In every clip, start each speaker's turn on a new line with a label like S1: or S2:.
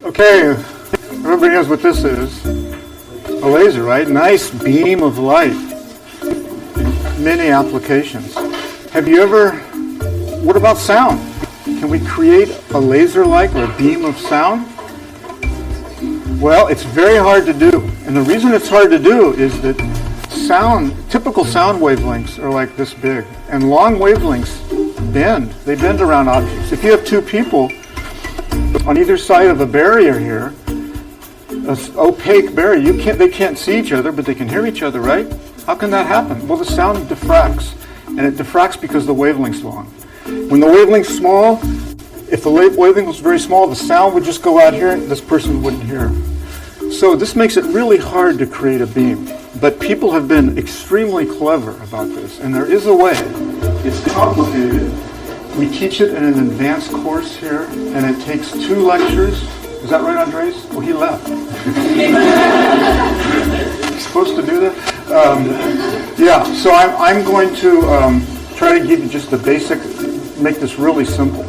S1: Okay, everybody knows what this is. A laser, right? Nice beam of light. Many applications. Have you ever, what about sound? Can we create a laser-like or a beam of sound? Well, it's very hard to do. And the reason it's hard to do is that typical sound wavelengths are like this big. And long wavelengths bend. They bend around objects. If you have two people on either side of a barrier here, an opaque barrier, they can't see each other, but they can hear each other, right? How can that happen? Well, the sound diffracts. And it diffracts because the wavelength's long. When the wavelength's small, if the wavelength was very small, the sound would just go out here, and this person wouldn't hear. So this makes it really hard to create a beam. But people have been extremely clever about this, and there is a way. It's complicated. We teach it in an advanced course here, and it takes 2 lectures. Is that right, Andres? Well, he left. Supposed to do that? Yeah, so I'm going to try to give you just the basic, make this really simple.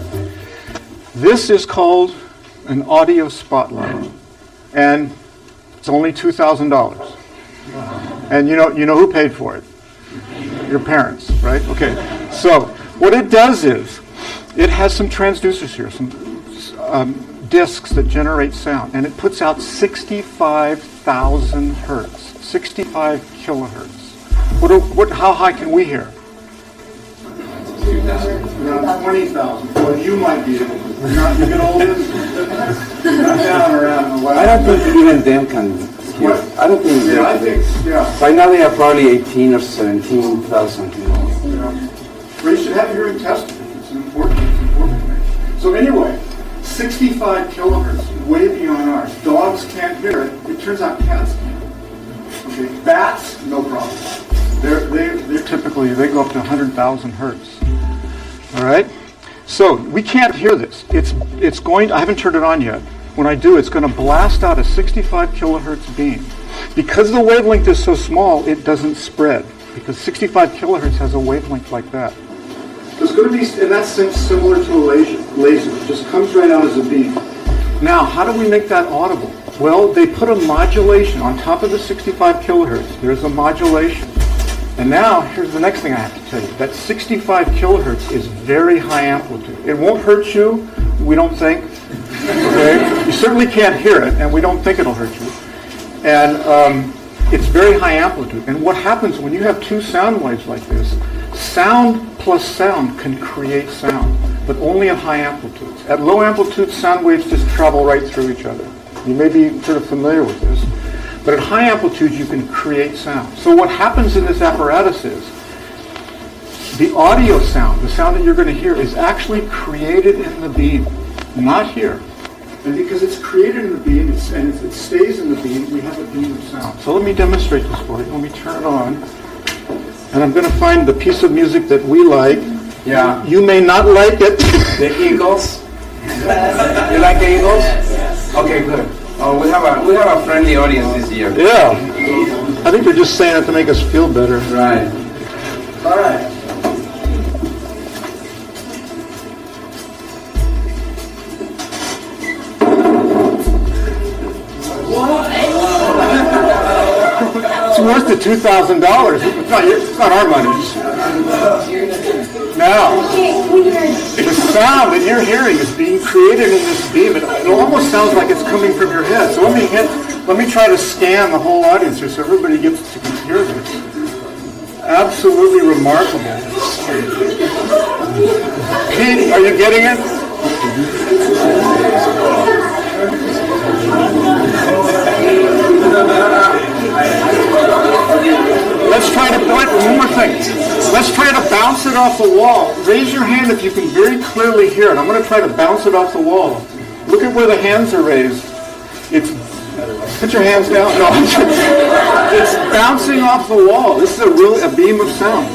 S1: This is called an audio spotlight, and it's only $2,000. And you know who paid for it? Your parents, right? Okay. So what it does is it has some transducers here, some discs that generate sound, and it puts out 65,000 hertz, 65 kilohertz. How high can we hear?
S2: 2,000.
S1: 20,000. Well, you might be able to. You get all this? Not down around the
S2: I don't think even them can hear.
S1: What?
S2: I don't think they
S1: I think, yeah.
S2: Right now they have probably 18 or 17,000.
S1: Yeah. Well, you should have hearing tested. It's important thing. So anyway, 65 kilohertz, way beyond ours. Dogs can't hear it. It turns out cats can. Okay, bats, no problem. They're typically, they go up to 100,000 hertz. All right? So we can't hear this. It's going, I haven't turned it on yet. When I do, it's going to blast out a 65 kilohertz beam. Because the wavelength is so small, it doesn't spread. Because 65 kilohertz has a wavelength like that. It's going to be, in that sense, similar to a laser. It just comes right out as a beam. Now, how do we make that audible? Well, they put a modulation on top of the 65 kilohertz. There's a modulation. And now, here's the next thing I have to tell you. That 65 kilohertz is very high amplitude. It won't hurt you, we don't think. Okay? You certainly can't hear it, and we don't think it'll hurt you. And it's very high amplitude. And what happens when you have 2 sound waves like this, sound plus sound can create sound, but only at high amplitudes. At low amplitudes, sound waves just travel right through each other. You may be sort of familiar with this. But at high amplitudes, you can create sound. So what happens in this apparatus is the audio sound, the sound that you're going to hear, is actually created in the beam, not here. And because it's created in the beam and it stays in the beam, we have a beam of sound. So let me demonstrate this for you. Let me turn it on. And I'm going to find the piece of music that we like.
S2: Yeah.
S1: You may not like it.
S2: The Eagles? You like the Eagles? Yes. Okay, good. Oh, we have a friendly audience this year.
S1: Yeah. I think they're just saying it to make us feel better.
S2: Right.
S1: All right. It's worth the $2,000. It's not our money. Now, the sound that you're hearing is being created in this beam. It almost sounds like it's coming from your head. So let me try to scan the whole audience here so everybody gets to hear this. Absolutely remarkable. Pete, are you getting it? Let's try to, one more thing. Let's try to bounce it off the wall. Raise your hand if you can very clearly hear it. I'm going to try to bounce it off the wall. Look at where the hands are raised. Put your hands down. No, it's bouncing off the wall. This is a beam of sound.